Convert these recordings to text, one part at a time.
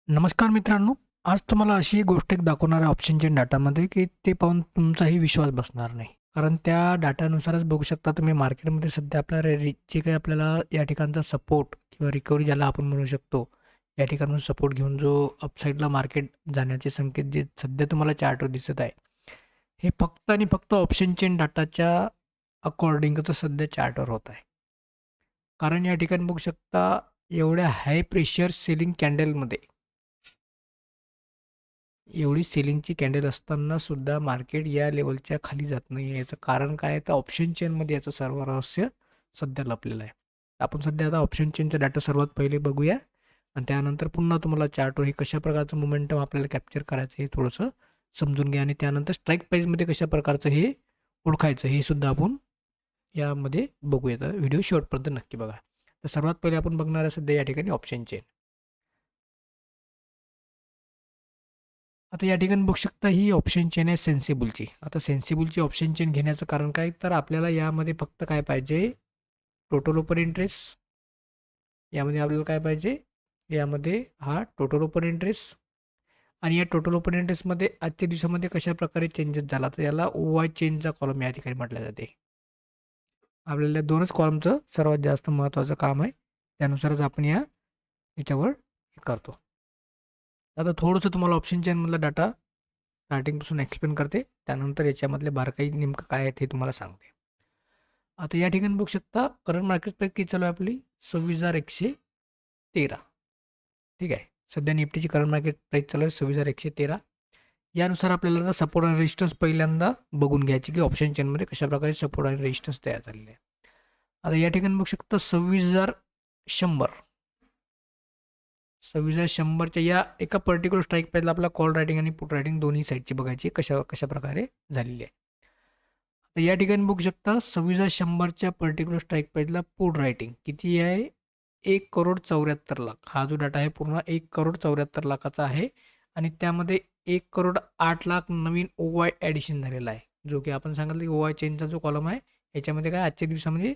नमस्कार मित्रांनो. आज तुम्हाला अशी एक गोष्ट एक दाखवणार आहे ऑप्शन चेन डाटामध्ये, की ते पाहून तुमचाही विश्वास बसणार नाही. कारण त्या डाटानुसारच बघू शकता तुम्ही मार्केटमध्ये सध्या आपल्या जे काही आपल्याला या ठिकाणचा सपोर्ट किंवा रिकव्हरी ज्याला आपण म्हणू शकतो, या ठिकाणून सपोर्ट घेऊन जो अपसाईडला मार्केट जाण्याचे संकेत जे सध्या तुम्हाला चार्टवर दिसत आहे, हे फक्त आणि फक्त ऑप्शन चेन डाटाच्या अकॉर्डिंगच सध्या चार्टवर होत आहे. कारण या ठिकाणी बघू शकता एवढ्या हाय प्रेशर सेलिंग कॅन्डलमध्ये एवढी सेलिंगची कॅन्डल असताना सुद्धा मार्केट या लेवलच्या खाली जात नाही आहे. याचं कारण काय आहे तर ऑप्शन चेनमध्ये याचं सर्व रहस्य सध्या लपलेलं आहे. आपण सध्या आता ऑप्शन चेनचा डाटा सर्वात पहिले बघूया आणि त्यानंतर पुन्हा तुम्हाला चार्टवर हे कशा प्रकारचं मोमेंटम आपल्याला कॅप्चर करायचं हे थोडंसं समजून घ्या आणि त्यानंतर स्ट्राईक प्राईजमध्ये कशा प्रकारचं हे ओळखायचं हे सुद्धा आपण यामध्ये बघूया. तर व्हिडिओ शेवटपर्यंत नक्की बघा. तर सर्वात पहिले आपण बघणार आहे सध्या या ठिकाणी ऑप्शन चेन. आता या ठिकाणी बघू शकता ही ऑप्शन चेन आहे सेन्सिबलची. आता सेन्सिबलची ऑप्शन चेन घेण्याचं कारण काय तर आपल्याला यामध्ये फक्त काय पाहिजे टोटल ओपन इंटरेस्ट. यामध्ये आपल्याला काय पाहिजे यामध्ये हा टोटल ओपन इंटरेस्ट आणि या टोटल ओपन इंटरेस्टमध्ये आजच्या दिवसामध्ये कशा प्रकारे चेंजेस झाला तर याला ओ वाय चेनचा कॉलम या ठिकाणी म्हटलं जाते. आपल्याला दोनच कॉलमचं सर्वात जास्त महत्त्वाचं काम आहे. त्यानुसारच आपण याच्यावर हे करतो. आता थोडंसं तुम्हाला ऑप्शन चेनमधला डाटा स्टार्टिंगपासून एक्सप्लेन करते. त्यानंतर याच्यामधले बारकाई नेमकं काय आहेत हे तुम्हाला सांगते. आता या ठिकाणी बघू शकता करंट मार्केट प्राईस किती चालू आहे आपली 26,113. ठीक आहे. सध्या निफ्टीची करंट मार्केट प्राईस चालू आहे 26,113. यानुसार आपल्याला आता सपोर्ट आणि रेजिस्टन्स पहिल्यांदा बघून घ्यायचे की ऑप्शन चेनमध्ये कशाप्रकारे सपोर्ट आणि रेजिस्टन्स तयार झालेले आहे. आता या ठिकाणी बघू शकता 26,100. 26,100च्या या एका पर्टिक्युलर स्ट्राईक प्राईजला आपला कॉल रायटिंग आणि पुट रायटिंग दोन्ही साईडची बघायची कशा प्रकारे झालेली आहे. तर या ठिकाणी बघू शकता 26,100च्या पर्टिक्युलर स्ट्राईक प्राईजला पुट रायटिंग किती आहे 1,74,00,000. हा जो डाटा आहे पूर्ण 1,74,00,000चा आहे आणि त्यामध्ये 1,08,00,000 नवीन ओ वाय ॲडिशन झालेला आहे. जो की आपण सांगितलं की ओ वाय चेनचा जो कॉलम आहे याच्यामध्ये काय आजच्या दिवसामध्ये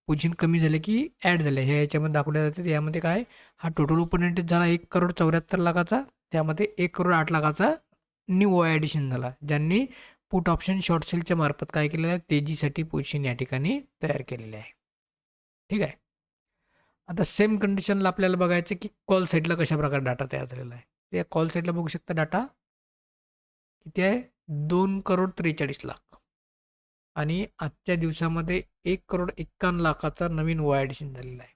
पोझिशन कमी झाले की ॲड झाले हे याच्यामध्ये दाखवल्या जाते. यामध्ये काय हा टोटल ओपन इंटरेस्ट झाला 1,74,00,000चा. त्यामध्ये 1,08,00,000चा न्यू ओ ॲडिशन झाला. ज्यांनी पुट ऑप्शन शॉर्ट सेलच्या मार्फत काय केलेलं आहे तेजीसाठी पोझिशन या ठिकाणी तयार केलेले आहे. ठीक आहे. आता सेम कंडिशनला आपल्याला बघायचं की कॉल साईडला कशाप्रकारे डाटा तयार झालेला आहे. त्या कॉल साईडला बघू शकता डाटा किती आहे 2,43,00,000 आणि आजच्या दिवसामध्ये 1,51,00,000चा नवीन ओ ॲडिशन झालेला आहे.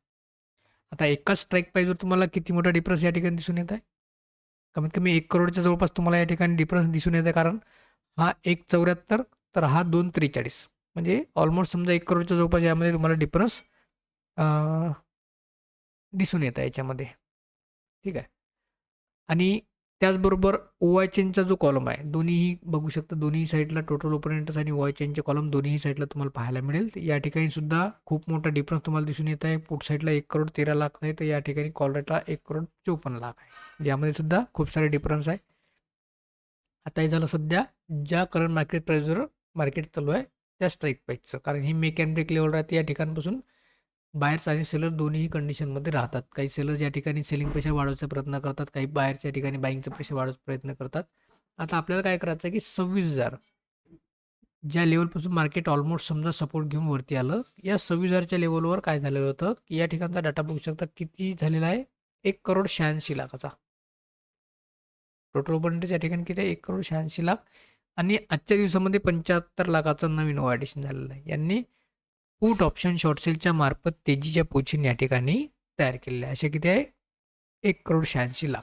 आता एकाच स्ट्राईक प्राईजवर तुम्हाला किती मोठा डिफरन्स या ठिकाणी दिसून येत आहे. कमीत कमी 1,00,00,000च्या जवळपास तुम्हाला या ठिकाणी डिफरन्स दिसून येत आहे. कारण हा 1,74 तर हा 2,43 म्हणजे ऑलमोस्ट समजा 1,00,00,000च्या जवळपास यामध्ये तुम्हाला डिफरन्स दिसून येत आहे याच्यामध्ये. ठीक आहे. आणि त्याचबरोबर ओ वाय चेनचा जो कॉलम आहे दोन्हीही बघू शकता दोन्ही साईडला टोटल ओपन इंटरेस्ट आणि ओ वाय चेनचे कॉलम दोन्ही साईडला तुम्हाला पाहायला मिळेल. या ठिकाणी सुद्धा खूप मोठा डिफरन्स तुम्हाला दिसून येत आहे. पुट साईडला 1,13,00,000 आहे तर या ठिकाणी कॉल रेटला 1,54,00,000 आहे. यामध्ये सुद्धा खूप सारे डिफरन्स आहे. आता हे झालं सध्या ज्या करंट मार्केट प्राईसवर मार्केट चालू आहे त्या स्ट्राईक प्राईसचं. कारण ही मेक अँड ब्रेक लेवल राहते. या ठिकाणपासून बायर्स आणि सेलर दोन्ही कंडिशनमध्ये राहतात. काही सेलर्स या ठिकाणी सेलिंग प्रेशर वाढवायचा प्रयत्न करतात. काही बायर्स या ठिकाणी बाईंगचा प्रेशर वाढवायचा प्रयत्न करतात. आता आपल्याला काय करायचं आहे की 26,000 ज्या लेवलपासून मार्केट ऑलमोस्ट समजा सपोर्ट घेऊन वरती आलं. या 26,000च्या लेवलवर काय झालेलं होतं की या ठिकाणचा डाटा बघू शकता किती झालेला आहे 1,86,00,000चा. टोटल ओपन इंटरेस्ट या ठिकाणी किती आहे 1,86,00,000 आणि आजच्या दिवसामध्ये 75,00,000चा नवीन ओ ॲडिशन झालेला आहे. यांनी पुट ऑप्शन शॉर्ट सेलच्या मार्फत तेजीच्या पोझिशन या ठिकाणी तयार केलेल्या आहे. असे किती आहे 1,86,00,000.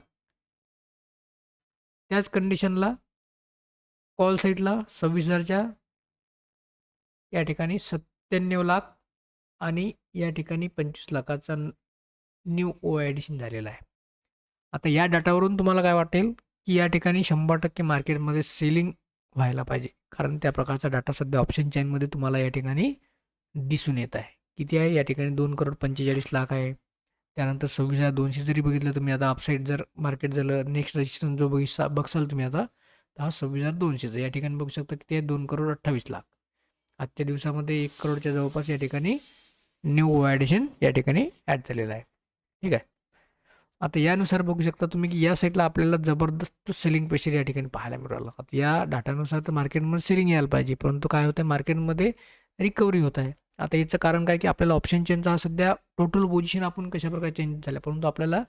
त्याच कंडिशनला कॉल साईडला 26,000च्या या ठिकाणी 97,00,000 आणि या ठिकाणी 25,00,000चा न्यू ओ ॲडिशन झालेला आहे. आता या डाटावरून तुम्हाला काय वाटेल की या ठिकाणी 100% मार्केटमध्ये सेलिंग व्हायला पाहिजे. कारण त्या प्रकारचा डाटा सध्या ऑप्शन चेनमध्ये तुम्हाला या ठिकाणी दिसून येत आहे. किती आहे या ठिकाणी 2,45,00,000 आहे. त्यानंतर 26,200 जरी बघितलं तुम्ही आता अपसाईड जर मार्केट झालं नेक्स्ट रजिस्ट्रेशन जो बघसाल तुम्ही आता तर हा 26,200 या ठिकाणी बघू शकता किती आहे 2,28,00,000. आजच्या दिवसामध्ये 1,00,00,000च्या जवळपास या ठिकाणी न्यू ॲडिशन या ठिकाणी ॲड झालेलं आहे. ठीक आहे. आता यानुसार बघू शकता तुम्ही की या साईडला आपल्याला जबरदस्त सेलिंग प्रेशर या ठिकाणी पाहायला मिळू लागला. आता या डाटानुसार तर मार्केटमध्ये सेलिंग यायला पाहिजे, परंतु काय होतं मार्केटमध्ये रिकव्हरी होत आहे. आता याचं कारण काय की आपल्याला ऑप्शन चेनचा हा सध्या टोटल पोझिशन आपण कशाप्रकारे चेंज झाल्या, परंतु आपल्याला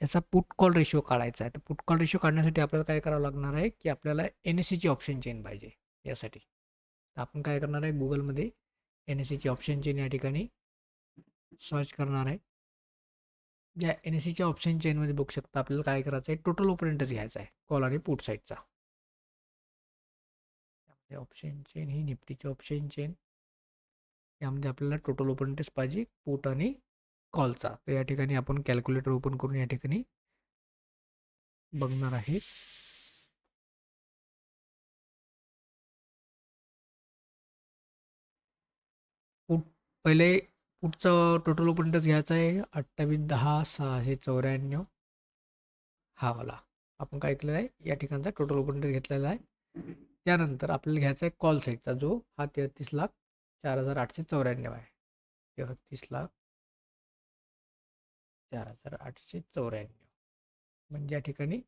याचा पुट कॉल रेशिओ काढायचा आहे. तर पुट कॉल रेशिओ काढण्यासाठी आपल्याला काय करावं लागणार आहे की आपल्याला NSEची ऑप्शन चेन पाहिजे यासाठी. तर आपण काय करणार आहे, गुगलमध्ये NSEची ऑप्शन चेन या ठिकाणी सर्च करणार आहे. या NSEच्या ऑप्शन चेनमध्ये बघू शकता आपल्याला काय करायचं आहे, टोटल ओपनिंगच घ्यायचा आहे कॉल आणि पुट साईडचा. त्यामध्ये ऑप्शन चेन ही निफ्टीची ऑप्शन चेन, यामध्ये आपल्याला टोटल ओपनिंगच पाहिजे पुट आणि कॉलचा. तर या ठिकाणी आपण कॅल्क्युलेटर ओपन करून या ठिकाणी बघणार आहे. पुट पहिले पुटचं टोटल ओपनिंगच घ्यायचं आहे 28,10,694 हा वाला आपण काय केलेला आहे या ठिकाणचा टोटल ओपनिंग घेतलेला आहे. त्यानंतर आपल्याला घ्यायचा आहे कॉल साईडचा जो हा 33,04,894 आहे. 33,04,894 म्हणजे या ठिकाणी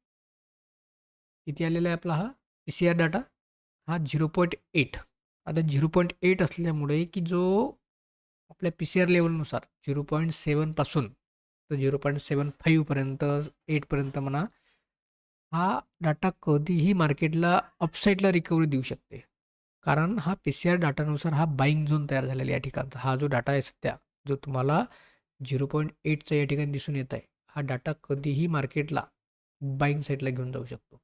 किती आलेला आहे आपला हा PCR डाटा हा 0.8. आता 0.8 असल्यामुळे की जो आपल्या PCR लेवलनुसार 0.7 पासून तर 0.75पर्यंत 8पर्यंत म्हणा, हा डाटा कधीही मार्केटला अपसाईडला रिकव्हरी देऊ शकते. कारण हा PCR डाटानुसार हा बाईंग झोन तयार झालेला या ठिकाणचा हा जो डाटा आहे सध्या जो तुम्हाला 0.8चा या ठिकाणी दिसून येत आहे, हा डाटा कधीही मार्केटला बाईंग साईडला घेऊन जाऊ शकतो.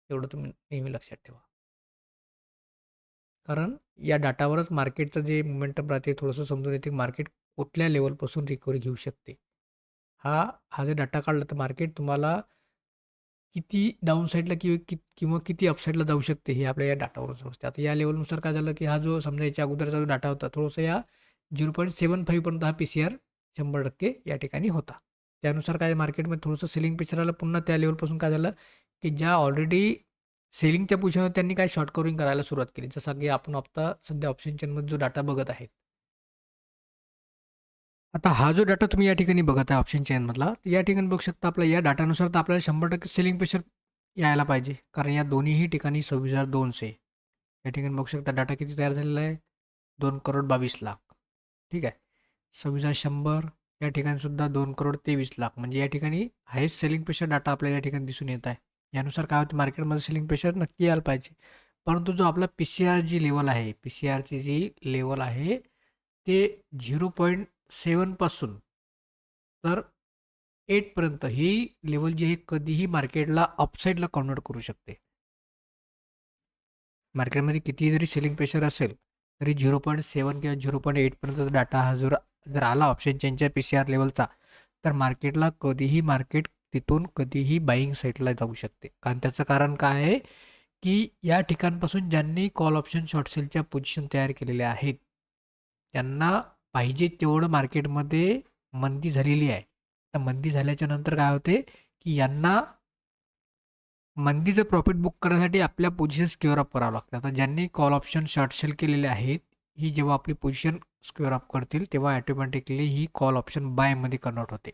एवढं तुम्ही नेहमी लक्षात ठेवा. कारण या डाटावरच मार्केटचं जे मोमेंटम राहते थोडंसं समजून येते मार्केट कुठल्या लेवलपासून रिकव्हरी घेऊ शकते. हा जर डाटा काढला तर मार्केट तुम्हाला किती डाऊन साईडला किंवा किती अपसाईडला जाऊ शकते हे आपल्या या डाटावरून समजते. आता या लेवलनुसार काय झालं की हा जो समजा याच्या अगोदरचा जो डाटा होता थोडंसं या 0.75पर्यंत हा PCR 100% या ठिकाणी होता. त्यानुसार काय मार्केटमध्ये थोडंसं सेलिंग प्रेशर आलं. पुन्हा त्या लेवलपासून काय झालं की ज्या ऑलरेडी सेलिंगच्या पोझिशनवर त्यांनी काय शॉर्ट कवरिंग करायला सुरुवात केली. जसं की आपण आता सध्या ऑप्शन चेनमध्ये जो डाटा बघत आहे. आता हा जो डाटा तुम्ही या ठिकाणी बघत आहे ऑप्शन चेनमधला, तर या ठिकाणी बघू शकता आपल्या या डाटानुसार तर आपल्याला 100% सेलिंग प्रेशर यायला पाहिजे. कारण या दोन्हीही ठिकाणी 26,200 या ठिकाणी बघू शकता डाटा किती तयार झालेला आहे 2,22,00,000. ठीक आहे. 26,100 या ठिकाणी सुद्धा 2,23,00,000 म्हणजे या ठिकाणी हायेस्ट सेलिंग प्रेशर डाटा आपल्याला या ठिकाणी दिसून येत आहे. यानुसार काय होतं मार्केटमध्ये सेलिंग प्रेशर नक्की यायला पाहिजे. परंतु जो आपला PCR जी लेवल आहे, PCRची जी लेवल आहे ते 0.7 पासून तर 8पर्यंत ही लेवल जी आहे कधीही मार्केटला अपसाईडला कन्व्हर्ट करू शकते. मार्केटमध्ये कितीही जरी सेलिंग प्रेशर असेल तरी 0.7 किंवा 0.8पर्यंतचा डाटा हा जर आला ऑप्शन चेनच्या PCR लेवलचा तर मार्केटला कधीही मार्केट तिथून कधीही बाईंग साईडला जाऊ शकते. कारण त्याचं कारण काय आहे की या ठिकाणपासून ज्यांनी कॉल ऑप्शन शॉर्ट सेलच्या पोझिशन तयार केलेल्या आहेत त्यांना पाहिजे तेवढं मार्केटमध्ये मंदी झालेली आहे. तर मंदी झाल्याच्या नंतर काय होते की यांना मंदीचं प्रॉफिट बुक करण्यासाठी आपल्या पोझिशन स्क्वेअर अप करावं लागतं. आता ज्यांनी कॉल ऑप्शन शॉर्ट सेल केलेले आहेत ही जेव्हा आपली पोझिशन स्क्वेअर अप करतील तेव्हा ॲटोमॅटिकली ही कॉल ऑप्शन बायमध्ये कन्वर्ट होते.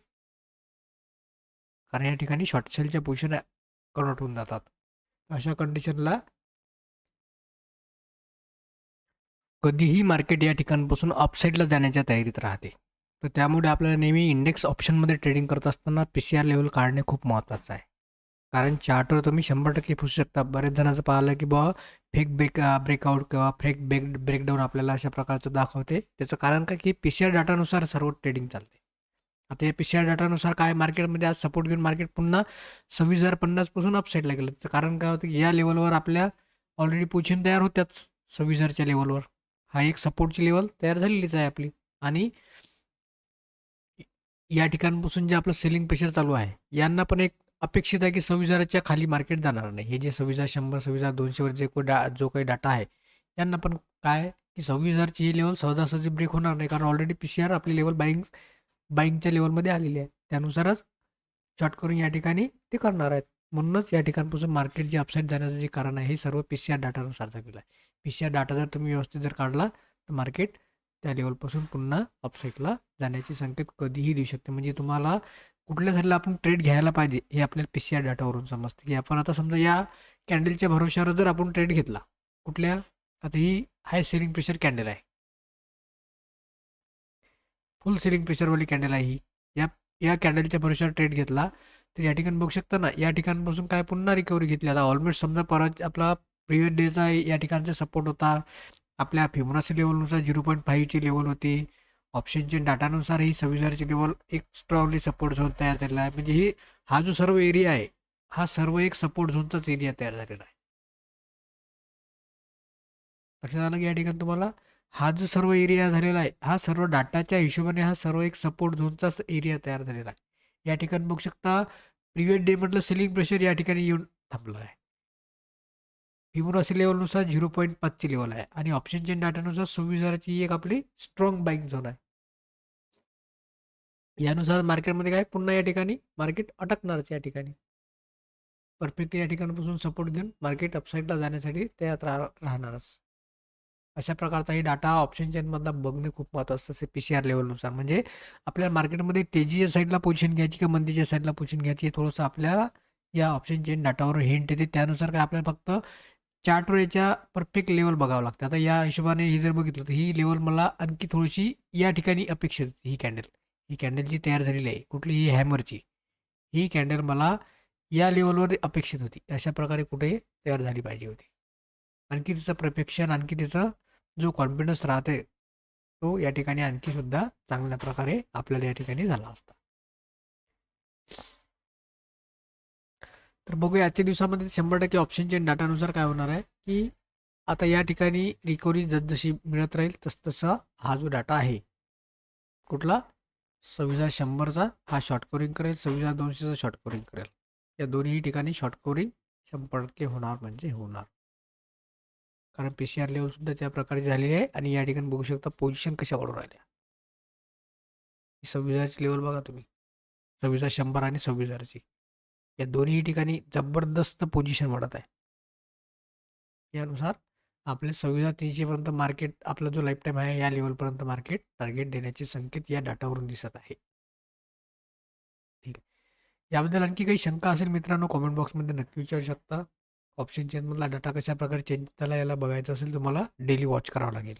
कारण या ठिकाणी शॉर्ट सेलच्या पोझिशन कन्वर्ट होऊन जातात. अशा कंडिशनला कधीही मार्केट या ठिकाणापासून अपसाईडला जाण्याच्या तयारीत राहते. तर त्यामुळे आपल्याला नेहमी इंडेक्स ऑप्शनमध्ये ट्रेडिंग करत असताना PCR लेवल काढणे खूप महत्त्वाचं आहे. कारण चार्टवर तुम्ही 100% फसू शकता. बरेच जणांचं पाहिलं की बुवा फेक ब्रेकआउट किंवा फेक ब्रेकडाऊन आपल्याला अशा प्रकारचं दाखवते. त्याचं कारण काय की PCR डाटानुसार सर्व ट्रेडिंग चालते. आता या PCR डाटानुसार काय मार्केटमध्ये आज सपोर्ट घेऊन मार्केट पुन्हा 26,050 पासून अपसाईडला गेलं. त्याचं कारण काय होतं की या लेवलवर आपल्या ऑलरेडी पोझिशन तयार होत्याच 26,000च्या लेवलवर. हा एक सपोर्टची लेवल तयार झालेलीच आहे आपली आणि या ठिकाणापासून जे आपलं सेलिंग प्रेशर चालू आहे यांना पण एक अपेक्षित आहे की 26,000च्या खाली मार्केट जाणार नाही. हे जे 26,100 26,200 वर जो काही डाटा आहे यांना पण काय की 26,000ची ही लेवल सहजासहजी ब्रेक होणार नाही. कारण ऑलरेडी PCR आपली लेवल बाईंगच्या लेवलमध्ये आलेली आहे. त्यानुसारच शॉर्ट करून या ठिकाणी ते करणार आहेत. म्हणूनच या ठिकाणपासून मार्केट जे अपसाईड जाण्याचं जे कारण आहे हे सर्व PCR डाटानुसार झालेलं आहे. PCR डाटा जर तुम्ही व्यवस्थित जर काढला तर मार्केट त्या लेवलपासून पुन्हा अपसाईडला जाण्याचे संकेत कधीही देऊ शकते. म्हणजे तुम्हाला कुठल्या साईडला आपण ट्रेड घ्यायला पाहिजे हे आपल्याला पी-सी-आर डाटावरून समजते, की आपण आता समजा या कॅन्डलच्या भरोश्यावर जर आपण ट्रेड घेतला, कुठल्या, आता ही हाय सेलिंग प्रेशर कॅन्डल आहे, फुल सेलिंग प्रेशरवाली कॅन्डल आहे ही. या या कॅन्डलच्या भरोश्यावर ट्रेड घेतला तर या ठिकाणी बघू शकता ना, या ठिकाणपासून काय पुन्हा रिकव्हरी घेतली. आता ऑलमोस्ट समजा परवा आपला प्रिव्हियस डेचा या ठिकाणचा सपोर्ट होता, आपल्या फिबोनाची लेवलनुसार 0.5ची लेवल होती, ऑप्शनच्या डाटानुसार ही 26,000ची लेवल एक स्ट्रॉंगली सपोर्ट झोन तयार झालेला आहे. म्हणजे हा जो सर्व एरिया आहे, हा सर्व एक सपोर्ट झोनचाच एरिया तयार झालेला आहे. लक्षात आलं की या ठिकाणी तुम्हाला हा जो सर्व एरिया झालेला आहे, हा सर्व डाटाच्या हिशोबाने हा सर्व एक सपोर्ट झोनचाच एरिया तयार झालेला आहे. या ठिकाणी बघू शकता प्रिव्हियस डे मधलं सेलिंग प्रेशर या ठिकाणी येऊन थांबलं आहे. फिबोनाची लेवलनुसार 0.5ची लेवल आहे आणि ऑप्शन चेन डाटानुसार 26,000ची एक आपली स्ट्रॉंग बाईंग झोन आहे. यानुसार मार्केटमध्ये काय पुन्हा या ठिकाणी मार्केट अटकणारच या ठिकाणी. परफेक्टली या ठिकाणापासून सपोर्ट घेऊन मार्केट अपसाईडला जाण्यासाठी तयार राहणारच. अशा प्रकारचा हे डाटा ऑप्शन चेनमधला बघणे खूप महत्त्वाचं असते पी-सी-आर लेवलनुसार. म्हणजे आपल्याला मार्केटमध्ये तेजीच्या साईडला पोझिशन घ्यायची का मंदीच्या साईडला पोझिशन घ्यायची हे थोडंसं आपल्याला या ऑप्शन चेन डाटावर हिंट येते. त्यानुसार काय आपल्याला फक्त चार्टवर याच्या परफेक्ट लेवल बघावं लागतं. आता या हिशोबाने हे जर बघितलं तर ही लेवल मला आणखी थोडीशी या ठिकाणी अपेक्षित होती. ही कॅन्डल जी तयार झालेली आहे कुठली, ही हॅमरची, ही कॅन्डल मला या लेवलवर अपेक्षित होती. अशा प्रकारे कुठे तयार झाली पाहिजे होती. आणखी तिचं प्रिपेक्शन, आणखी तिचं जो कॉन्फिडन्स राहते तो या ठिकाणी आणखी सुद्धा चांगल्या प्रकारे आपल्याला या ठिकाणी झाला असता. तर बघूया आजच्या दिवसामध्ये 100% ऑप्शन चेन डाटानुसार काय होणार आहे, की आता या ठिकाणी रिकव्हरी जसजशी मिळत राहील तसतसा हा जो डाटा आहे कुठला 26,100चा हा शॉर्ट कव्हरिंग करेल, 26,200चा शॉर्ट कव्हरिंग करेल. या दोन्ही ठिकाणी शॉर्ट कव्हरिंग 100% होणार म्हणजे होणार, कारण पी-सी-आर लेवल सुद्धा त्या प्रकारे झालेली आहे. आणि या ठिकाणी बघू शकता पोझिशन कशा वाढून राहिल्या. 26,000ची लेवल बघा तुम्ही, 26,100 आणि 26,000ची या दोन्ही ठिकाणी जबरदस्त पोझिशन वाढत आहे. यानुसार आपले 26,300 पर्यंत मार्केट, आपला जो लाईफ टाईम आहे या लेवलपर्यंत मार्केट टार्गेट देण्याचे संकेत या डाटावरून दिसत आहे. ठीक, याबद्दल आणखी काही शंका असेल मित्रांनो कॉमेंट बॉक्समध्ये नक्की विचारू शकता. ऑप्शन चेनमधला डाटा कशा प्रकारे चेंज झाला याला बघायचं असेल तुम्हाला डेली वॉच करावं लागेल.